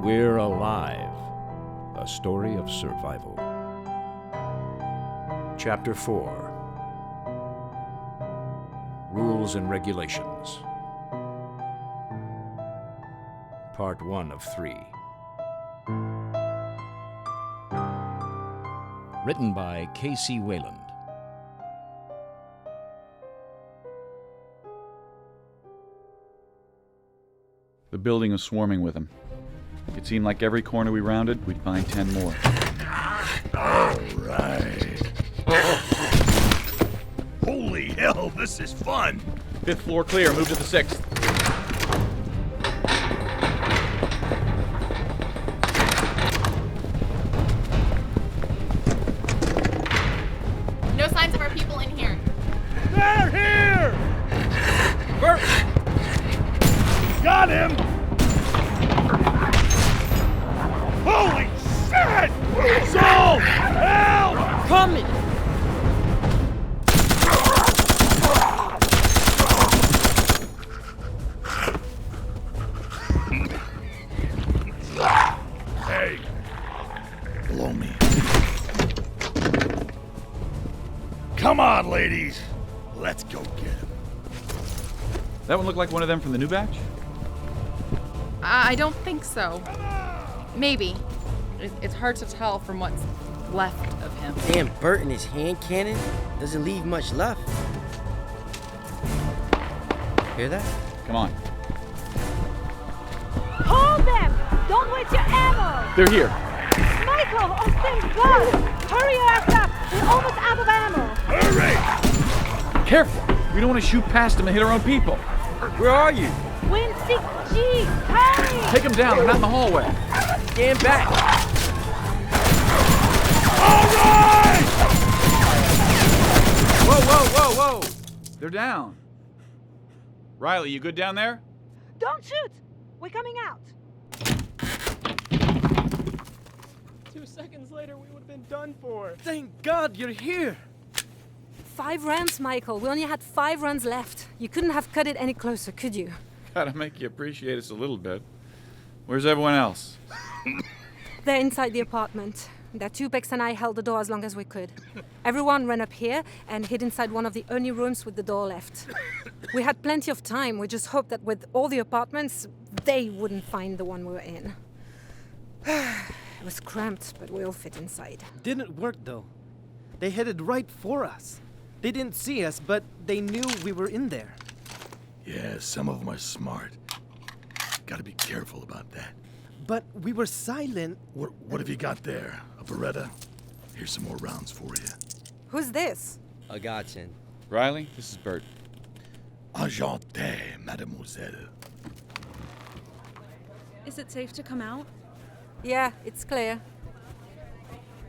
We're Alive, a story of survival. Chapter 4, Rules and Regulations. Part 1 of 3. Written by Kc Wayland. The building was swarming with them. It seemed like every corner we rounded, we'd find 10 more. All right. Holy hell, this is fun! 5th floor clear, move to the 6th. No signs of our people in here. They're here! Bert! Got him! Holy shit! Soul! Help! Coming! Hey, below me. Come on, ladies. Let's go get him. That one looked like one of them from the new batch? I don't think so. Maybe. It's hard to tell from what's left of him. Damn, Bert and his hand cannon doesn't leave much left. Hear that? Come on. Hold them! Don't waste your ammo! They're here. Michael! Oh, thank God! Hurry your ass up! We're almost out of ammo! Hurry! Careful! We don't want to shoot past them and hit our own people. Where are you? Win 6G! Hurry! Take them down, they're not in the hallway. Stand back! All right! Whoa, whoa, whoa, whoa! They're down. Riley, you good down there? Don't shoot! We're coming out! 2 seconds later, we would have been done for. Thank God you're here! 5 rounds, Michael. We only had 5 rounds left. You couldn't have cut it any closer, could you? Gotta make you appreciate us a little bit. Where's everyone else? They're inside the apartment. The Tupex and I held the door as long as we could. Everyone ran up here and hid inside one of the only rooms with the door left. We had plenty of time. We just hoped that with all the apartments, they wouldn't find the one we were in. It was cramped, but we all fit inside. Didn't work though. They headed right for us. They didn't see us, but they knew we were in there. Yeah, some of them are smart. Gotta be careful about that. But we were silent. What have you got there? A Beretta? Here's some more rounds for you. Who's this? A godsend. Riley, this is Bert. Enchanté, mademoiselle. Is it safe to come out? Yeah, it's clear.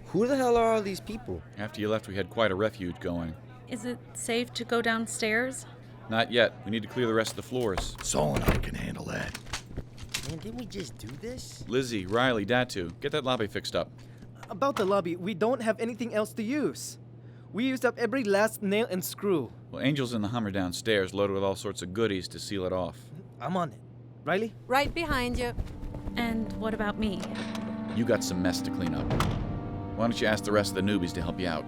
Who the hell are all these people? After you left, we had quite a refuge going. Is it safe to go downstairs? Not yet. We need to clear the rest of the floors. Saul and I can handle that. Man, didn't we just do this? Lizzie, Riley, Datu, get that lobby fixed up. About the lobby, we don't have anything else to use. We used up every last nail and screw. Well, Angel's in the Hummer downstairs, loaded with all sorts of goodies to seal it off. I'm on it. Riley? Right behind you. And what about me? You got some mess to clean up. Why don't you ask the rest of the newbies to help you out?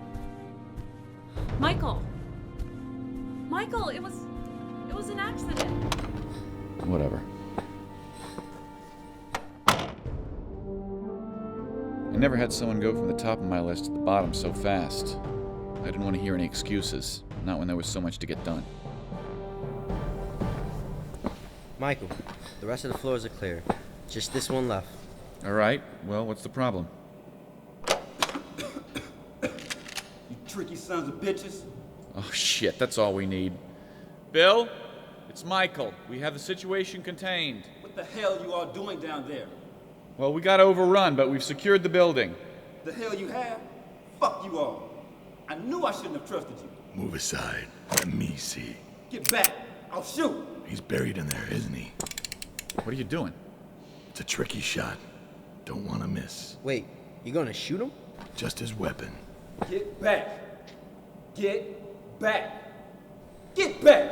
Michael! Michael, it was an accident. Whatever. I never had someone go from the top of my list to the bottom so fast. I didn't want to hear any excuses, not when there was so much to get done. Michael, the rest of the floors are clear. Just this one left. All right, well, what's the problem? You tricky sons of bitches. Oh, shit, that's all we need. Bill, it's Michael. We have the situation contained. What the hell you all doing down there? Well, we got overrun, but we've secured the building. The hell you have? Fuck you all. I knew I shouldn't have trusted you. Move aside. Let me see. Get back. I'll shoot. He's buried in there, isn't he? What are you doing? It's a tricky shot. Don't want to miss. Wait, you gonna shoot him? Just his weapon. Get back. Get back. Get back.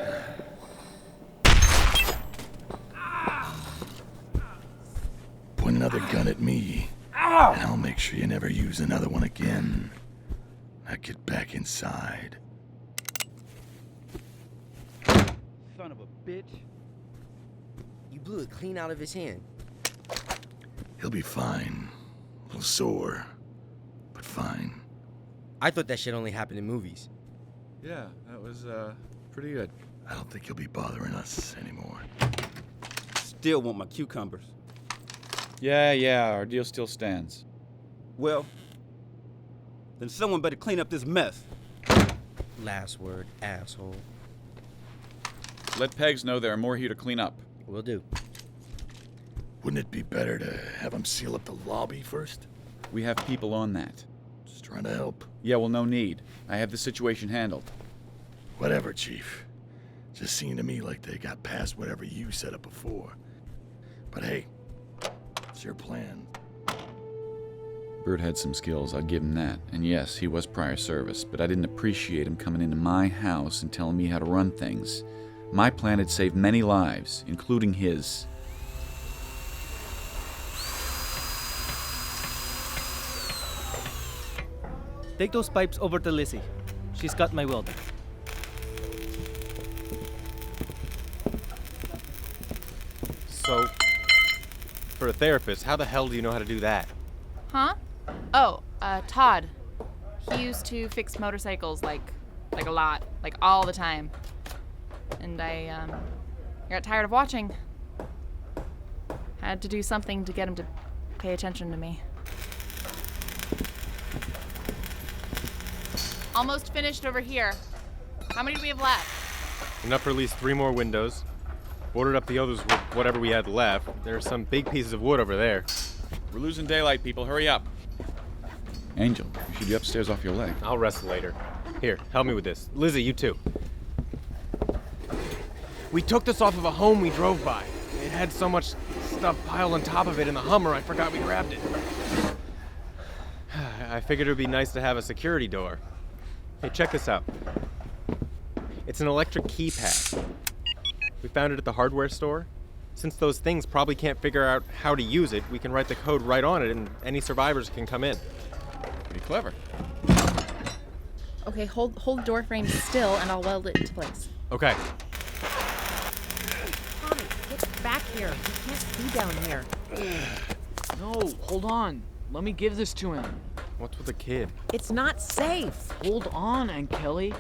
another gun at me, and I'll make sure you never use another one again. Now get back inside. Son of a bitch. You blew it clean out of his hand. He'll be fine. A little sore, but fine. I thought that shit only happened in movies. Yeah, that was, pretty good. I don't think he'll be bothering us anymore. Still want my cucumbers. Yeah, our deal still stands. Well, then someone better clean up this mess. Last word, asshole. Let Pegs know there are more here to clean up. Will do. Wouldn't it be better to have him seal up the lobby first? We have people on that. Just trying to help. Yeah, well, no need. I have the situation handled. Whatever, Chief. Just seemed to me like they got past whatever you set up before. But hey, it's your plan. Bert had some skills, I'll give him that. And yes, he was prior service, but I didn't appreciate him coming into my house and telling me how to run things. My plan had saved many lives, including his. Take those pipes over to Lizzie. She's got my welder. So, for a therapist, how the hell do you know how to do that? Huh? Oh, Todd. He used to fix motorcycles like a lot, like all the time. And I got tired of watching. Had to do something to get him to pay attention to me. Almost finished over here. How many do we have left? Enough for at least 3 more windows. Boarded up the others with whatever we had left. There are some big pieces of wood over there. We're losing daylight, people. Hurry up. Angel, you should be upstairs off your leg. I'll rest later. Here, help me with this. Lizzie, you too. We took this off of a home we drove by. It had so much stuff piled on top of it in the Hummer, I forgot we grabbed it. I figured it would be nice to have a security door. Hey, check this out. It's an electric keypad. We found it at the hardware store. Since those things probably can't figure out how to use it, we can write the code right on it and any survivors can come in. Pretty clever. Okay, hold the door frame still and I'll weld it into place. Okay. Tommy, get back here. You can't be down here. No, hold on. Let me give this to him. What's with the kid? It's not safe. Hold on, Aunt Kelly.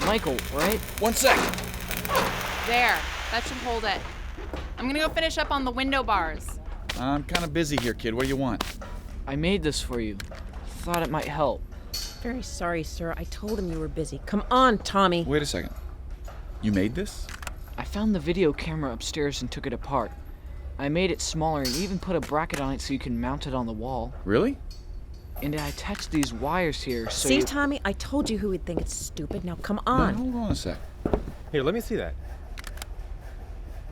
Michael, right? 1 sec. There, that should hold it. I'm gonna go finish up on the window bars. I'm kind of busy here, kid. What do you want? I made this for you. Thought it might help. Very sorry, sir. I told him you were busy. Come on, Tommy. Wait a second. You made this? I found the video camera upstairs and took it apart. I made it smaller and even put a bracket on it so you can mount it on the wall. Really? And I attached these wires here so See, Tommy, I told you who would think it's stupid. Now come on. No, hold on a sec. Here, let me see that.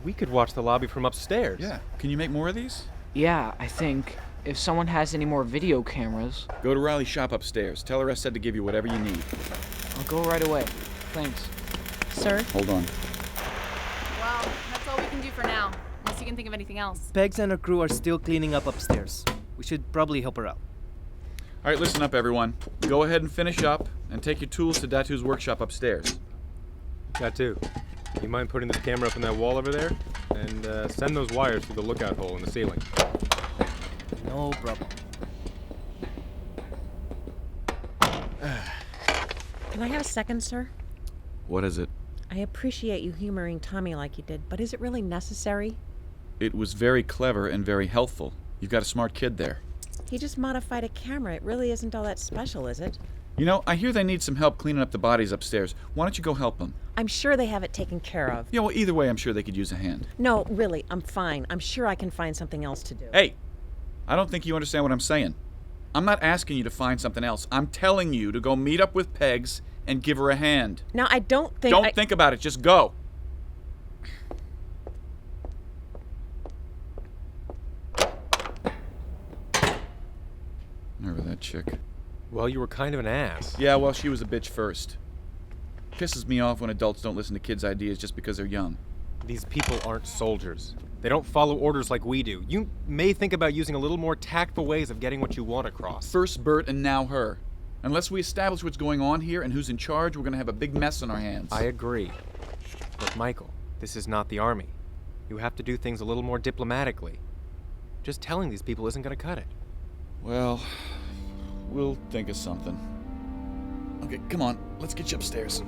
We could watch the lobby from upstairs. Yeah. Can you make more of these? Yeah, I think. If someone has any more video cameras... Go to Riley's shop upstairs. Tell her I said to give you whatever you need. I'll go right away. Thanks. Sir? Hold on. Well, that's all we can do for now. Unless you can think of anything else. Pegs and her crew are still cleaning up upstairs. We should probably help her out. All right, listen up, everyone. Go ahead and finish up and take your tools to Datu's workshop upstairs. Datu, you mind putting this camera up in that wall over there? And send those wires through the lookout hole in the ceiling. No problem. Can I have a second, sir? What is it? I appreciate you humoring Tommy like you did, but is it really necessary? It was very clever and very helpful. You've got a smart kid there. He just modified a camera. It really isn't all that special, is it? You know, I hear they need some help cleaning up the bodies upstairs. Why don't you go help them? I'm sure they have it taken care of. Yeah, well, either way, I'm sure they could use a hand. No, really, I'm fine. I'm sure I can find something else to do. Hey, I don't think you understand what I'm saying. I'm not asking you to find something else. I'm telling you to go meet up with Pegs and give her a hand. Now, I don't think Don't think about it. Just go. Remember that chick? Well, you were kind of an ass. Yeah, well, she was a bitch first. Pisses me off when adults don't listen to kids' ideas just because they're young. These people aren't soldiers. They don't follow orders like we do. You may think about using a little more tactful ways of getting what you want across. First Bert and now her. Unless we establish what's going on here and who's in charge, we're going to have a big mess on our hands. I agree. But Michael, this is not the army. You have to do things a little more diplomatically. Just telling these people isn't going to cut it. Well, we'll think of something. Okay, come on. Let's get you upstairs.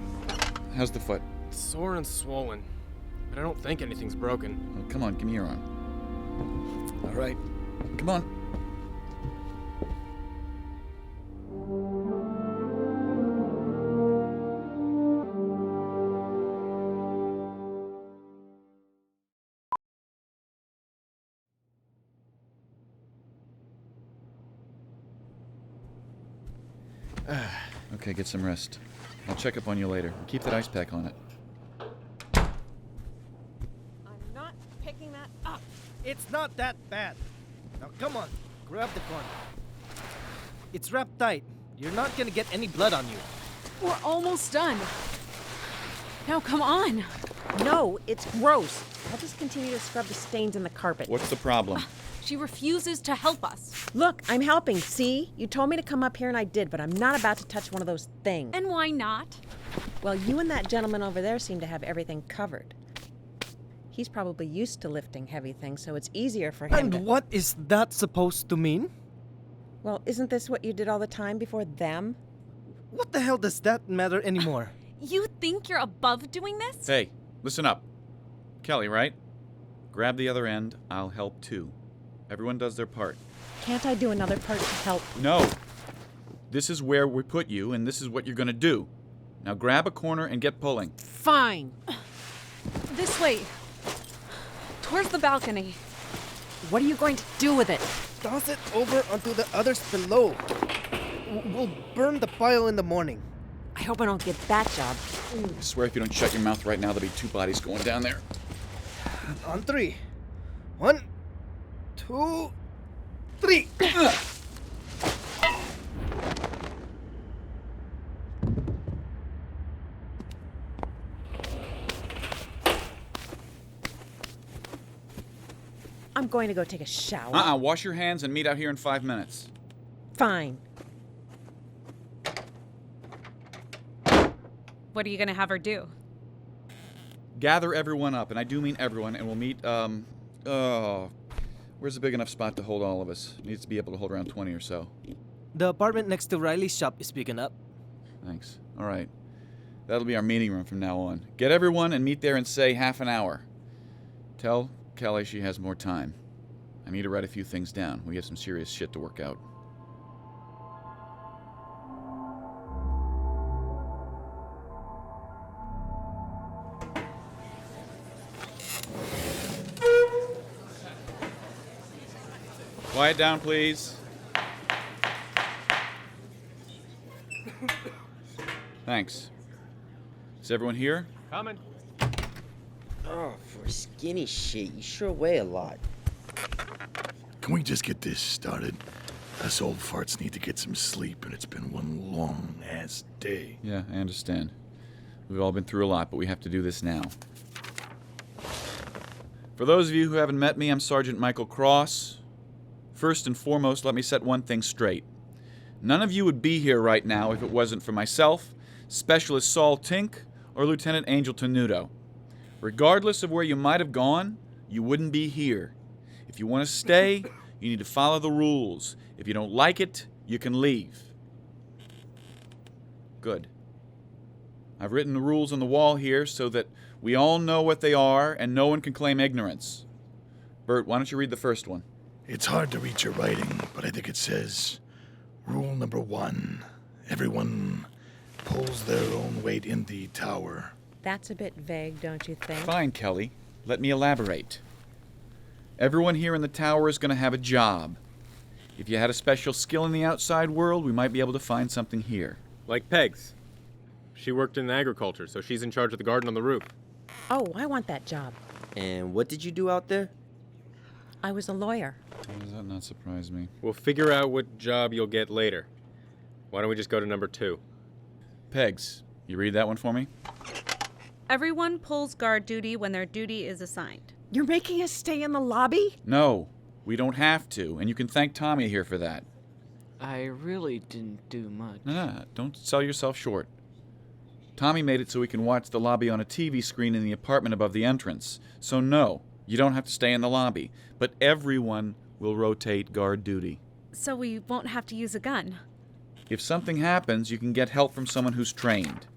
How's the foot? It's sore and swollen, but I don't think anything's broken. Oh, come on, give me your arm. All right. Come on. Okay, get some rest. I'll check up on you later. Keep that ice pack on it. I'm not picking that up. It's not that bad. Now come on, grab the corner. It's wrapped tight. You're not gonna get any blood on you. We're almost done. Now, come on. No, it's gross. I'll just continue to scrub the stains in the carpet. What's the problem? She refuses to help us. Look, I'm helping, see? You told me to come up here and I did, but I'm not about to touch one of those things. And why not? Well, you and that gentleman over there seem to have everything covered. He's probably used to lifting heavy things, so it's easier for him And what is that supposed to mean? Well, isn't this what you did all the time before them? What the hell does that matter anymore? You think you're above doing this? Hey, listen up. Kelly, right? Grab the other end. I'll help too. Everyone does their part. Can't I do another part to help? No. This is where we put you, and this is what you're gonna do. Now grab a corner and get pulling. Fine. This way. Towards the balcony. What are you going to do with it? Toss it over onto the others below. We'll burn the pile in the morning. I hope I don't get that job. I swear if you don't shut your mouth right now, there'll be 2 bodies going down there. On 3. 1, 2, 3. I'm going to go take a shower. Wash your hands and meet out here in 5 minutes. Fine. What are you gonna have her do? Gather everyone up, and I do mean everyone, and we'll meet, where's a big enough spot to hold all of us? It needs to be able to hold around 20 or so. The apartment next to Riley's shop is picking up. Thanks. All right. That'll be our meeting room from now on. Get everyone and meet there in, say, half an hour. Tell Kelly she has more time. I need to write a few things down. We have some serious shit to work out. Quiet down, please. Thanks. Is everyone here? Coming. Oh, for skinny shit, you sure weigh a lot. Can we just get this started? Us old farts need to get some sleep, and it's been one long-ass day. Yeah, I understand. We've all been through a lot, but we have to do this now. For those of you who haven't met me, I'm Sergeant Michael Cross. First and foremost, let me set one thing straight. None of you would be here right now if it wasn't for myself, Specialist Saul Tink, or Lieutenant Angel Tenuto. Regardless of where you might have gone, you wouldn't be here. If you want to stay, you need to follow the rules. If you don't like it, you can leave. Good. I've written the rules on the wall here so that we all know what they are and no one can claim ignorance. Bert, why don't you read the first one? It's hard to read your writing, but I think it says, Rule number 1, everyone pulls their own weight in the tower. That's a bit vague, don't you think? Fine, Kelly. Let me elaborate. Everyone here in the tower is going to have a job. If you had a special skill in the outside world, we might be able to find something here. Like Peg's. She worked in agriculture, so she's in charge of the garden on the roof. Oh, I want that job. And what did you do out there? I was a lawyer. Does that not surprise me? We'll figure out what job you'll get later. Why don't we just go to number 2? Pegs, you read that one for me? Everyone pulls guard duty when their duty is assigned. You're making us stay in the lobby? No, we don't have to, and you can thank Tommy here for that. I really didn't do much. No, don't sell yourself short. Tommy made it so we can watch the lobby on a TV screen in the apartment above the entrance. So no, you don't have to stay in the lobby, but everyone will rotate guard duty. So we won't have to use a gun. If something happens, you can get help from someone who's trained.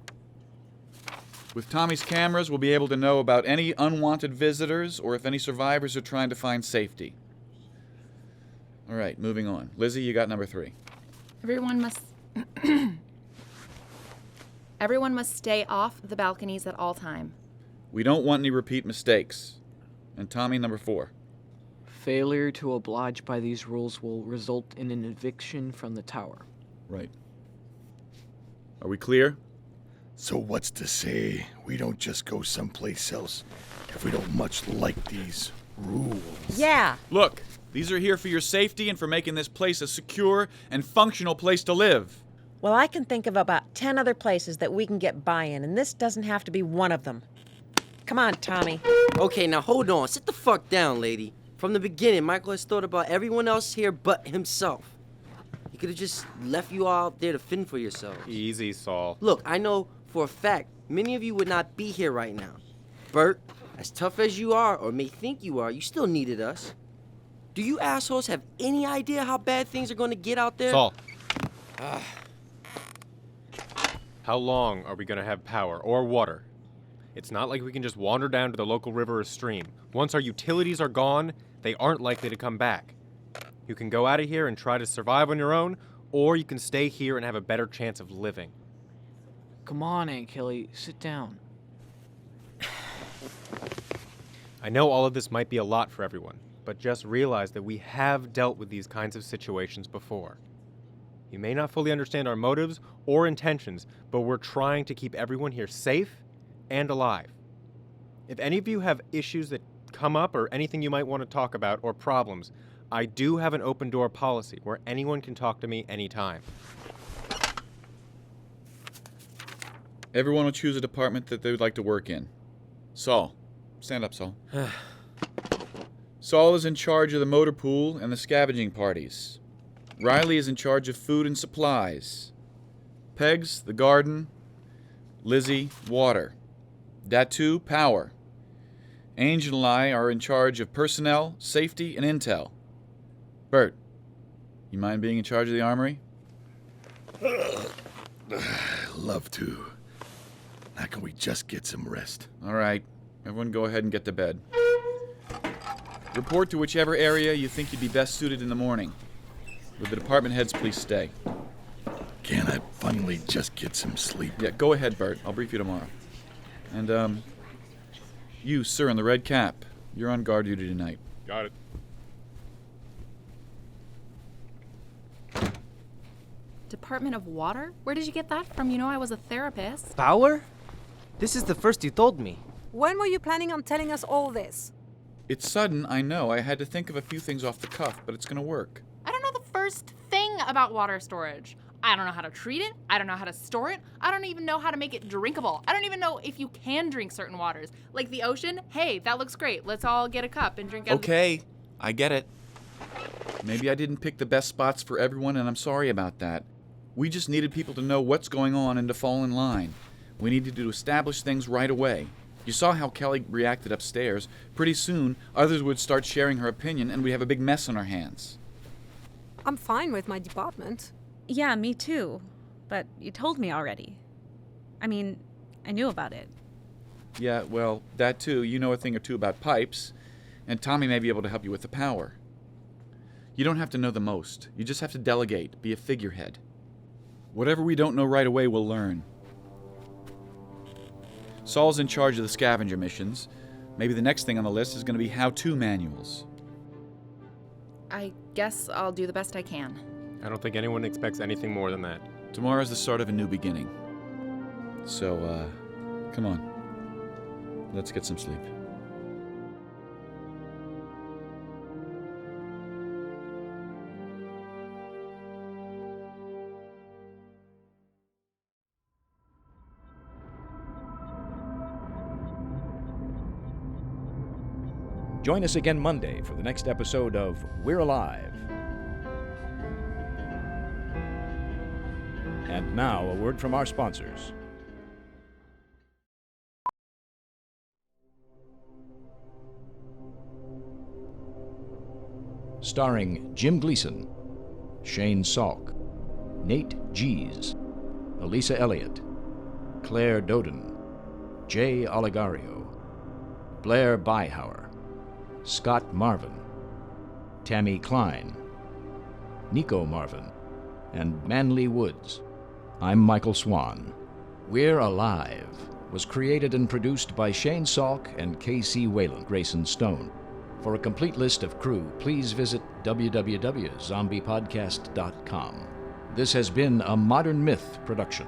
With Tommy's cameras, we'll be able to know about any unwanted visitors or if any survivors are trying to find safety. All right, moving on. Lizzie, you got number 3. Everyone must stay off the balconies at all time. We don't want any repeat mistakes. And Tommy, number 4. Failure to oblige by these rules will result in an eviction from the tower. Right. Are we clear? So what's to say we don't just go someplace else if we don't much like these rules? Yeah. Look, these are here for your safety and for making this place a secure and functional place to live. Well, I can think of about 10 other places that we can get buy-in, and this doesn't have to be one of them. Come on, Tommy. Okay, now hold on. Sit the fuck down, lady. From the beginning, Michael has thought about everyone else here but himself. He could have just left you all out there to fend for yourselves. Easy, Saul. Look, I know for a fact many of you would not be here right now. Bert, as tough as you are, or may think you are, you still needed us. Do you assholes have any idea how bad things are going to get out there? Saul. How long are we going to have power or water? It's not like we can just wander down to the local river or stream. Once our utilities are gone, they aren't likely to come back. You can go out of here and try to survive on your own, or you can stay here and have a better chance of living. Come on, Aunt Kelly, sit down. I know all of this might be a lot for everyone, but just realize that we have dealt with these kinds of situations before. You may not fully understand our motives or intentions, but we're trying to keep everyone here safe and alive. If any of you have issues that come up or anything you might want to talk about or problems, I do have an open door policy where anyone can talk to me anytime. Everyone will choose a department that they would like to work in. Saul. Stand up, Saul. Saul is in charge of the motor pool and the scavenging parties. Riley is in charge of food and supplies. Pegs, the garden. Lizzie, water. Datu, power. Angel and I are in charge of personnel, safety, and intel. Bert, you mind being in charge of the armory? Love to. Now can we just get some rest? All right. Everyone go ahead and get to bed. Report to whichever area you think you'd be best suited in the morning. Would the department heads please stay? Can I finally just get some sleep? Yeah, go ahead, Bert. I'll brief you tomorrow. And, you, sir, in the red cap, you're on guard duty tonight. Got it. Department of Water? Where did you get that from? You know I was a therapist. Power? This is the first you told me. When were you planning on telling us all this? It's sudden, I know. I had to think of a few things off the cuff, but it's gonna work. I don't know the first thing about water storage. I don't know how to treat it. I don't know how to store it. I don't even know how to make it drinkable. I don't even know if you can drink certain waters. Like the ocean, hey, that looks great. Let's all get a cup and drink out Okay, I get it. Maybe I didn't pick the best spots for everyone, and I'm sorry about that. We just needed people to know what's going on and to fall in line. We needed to establish things right away. You saw how Kelly reacted upstairs. Pretty soon, others would start sharing her opinion, and we'd have a big mess on our hands. I'm fine with my department. Yeah, me too. But you told me already. I mean, I knew about it. Yeah, well, that too. You know a thing or two about pipes, and Tommy may be able to help you with the power. You don't have to know the most. You just have to delegate, be a figurehead. Whatever we don't know right away, we'll learn. Saul's in charge of the scavenger missions. Maybe the next thing on the list is going to be how-to manuals. I guess I'll do the best I can. I don't think anyone expects anything more than that. Tomorrow's the start of a new beginning. So, come on. Let's get some sleep. Join us again Monday for the next episode of We're Alive. And now, a word from our sponsors. Starring Jim Gleason, Shane Salk, Nate Gies, Elisa Elliott, Claire Doden, Jay Oligario, Blair Byhauer, Scott Marvin, Tammy Klein, Nico Marvin, and Manly Woods. I'm Michael Swan. We're Alive was created and produced by Shane Salk and Kc Wayland, Grayson Stone. For a complete list of crew, please visit www.zombiepodcast.com. This has been a Modern Myth production.